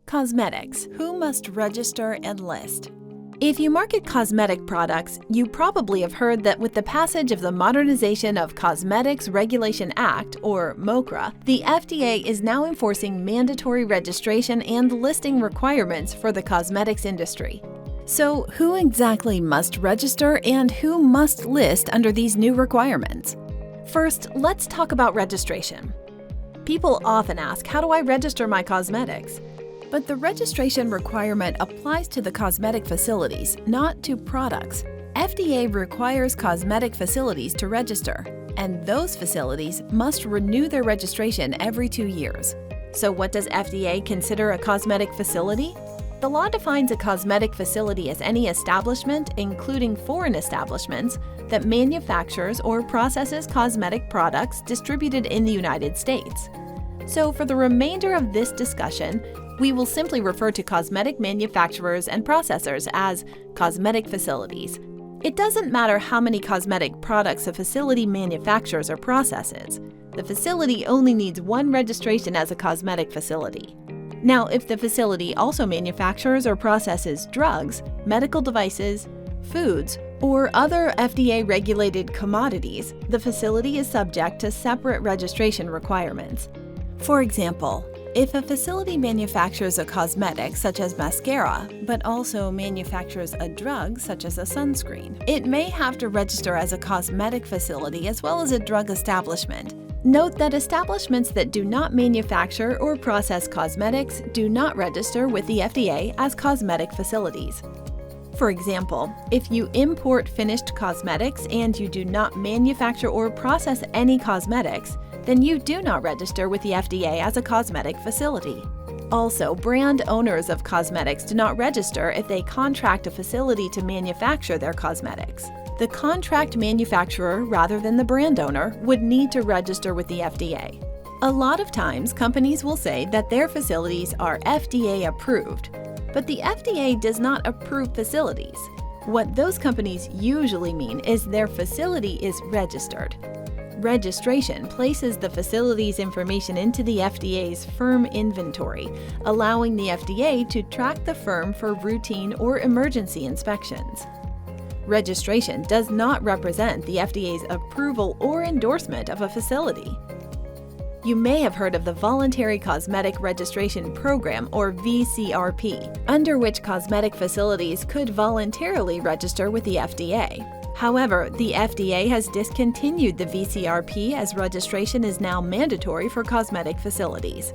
Cosmetics. Who must register and list? If you market cosmetic products, you probably have heard that with the passage of the Modernization of Cosmetics Regulation Act, or MOCRA, the FDA is now enforcing mandatory registration and listing requirements for the cosmetics industry. So, who exactly must register and who must list under these new requirements? First, let's talk about registration. People often ask, how do I register my cosmetics? But the registration requirement applies to the cosmetic facilities, not to products. FDA requires cosmetic facilities to register, and those facilities must renew their registration every 2 years. So what does FDA consider a cosmetic facility? The law defines a cosmetic facility as any establishment, including foreign establishments, that manufactures or processes cosmetic products distributed in the United States. So for the remainder of this discussion, we will simply refer to cosmetic manufacturers and processors as cosmetic facilities. It doesn't matter how many cosmetic products a facility manufactures or processes. The facility only needs one registration as a cosmetic facility. Now, if the facility also manufactures or processes drugs, medical devices, foods, or other FDA-regulated commodities, the facility is subject to separate registration requirements. For example, if a facility manufactures a cosmetic such as mascara, but also manufactures a drug such as a sunscreen, it may have to register as a cosmetic facility as well as a drug establishment. Note that establishments that do not manufacture or process cosmetics do not register with the FDA as cosmetic facilities. For example, if you import finished cosmetics and you do not manufacture or process any cosmetics, then you do not register with the FDA as a cosmetic facility. Also, brand owners of cosmetics do not register if they contract a facility to manufacture their cosmetics. The contract manufacturer, rather than the brand owner, would need to register with the FDA. A lot of times, companies will say that their facilities are FDA approved, but the FDA does not approve facilities. What those companies usually mean is their facility is registered. Registration places the facility's information into the FDA's firm inventory, allowing the FDA to track the firm for routine or emergency inspections. Registration does not represent the FDA's approval or endorsement of a facility. You may have heard of the Voluntary Cosmetic Registration Program, or VCRP, under which cosmetic facilities could voluntarily register with the FDA. However, the FDA has discontinued the VCRP as registration is now mandatory for cosmetic facilities.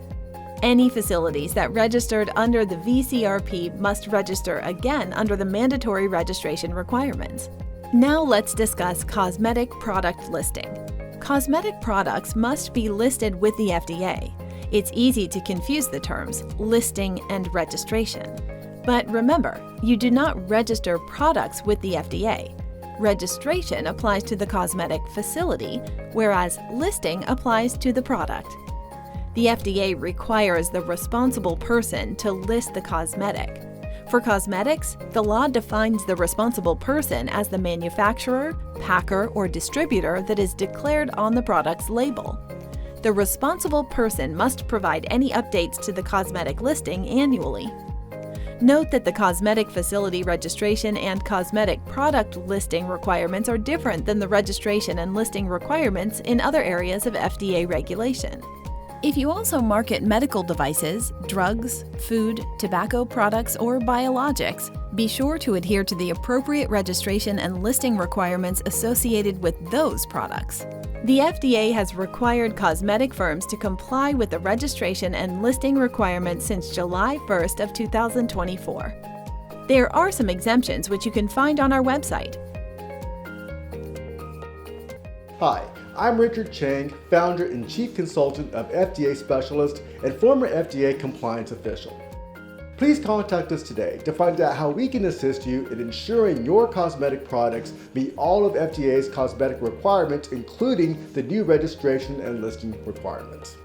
Any facilities that registered under the VCRP must register again under the mandatory registration requirements. Now let's discuss cosmetic product listing. Cosmetic products must be listed with the FDA. It's easy to confuse the terms listing and registration. But remember, you do not register products with the FDA. Registration applies to the cosmetic facility, whereas listing applies to the product. The FDA requires the responsible person to list the cosmetic. For cosmetics, the law defines the responsible person as the manufacturer, packer, or distributor that is declared on the product's label. The responsible person must provide any updates to the cosmetic listing annually. Note that the cosmetic facility registration and cosmetic product listing requirements are different than the registration and listing requirements in other areas of FDA regulation. If you also market medical devices, drugs, food, tobacco products, or biologics, be sure to adhere to the appropriate registration and listing requirements associated with those products. The FDA has required cosmetic firms to comply with the registration and listing requirements since July 1st of 2024. There are some exemptions which you can find on our website. Hi, I'm Richard Chang, founder and chief consultant of FDA Specialist and former FDA compliance official. Please contact us today to find out how we can assist you in ensuring your cosmetic products meet all of FDA's cosmetic requirements, including the new registration and listing requirements.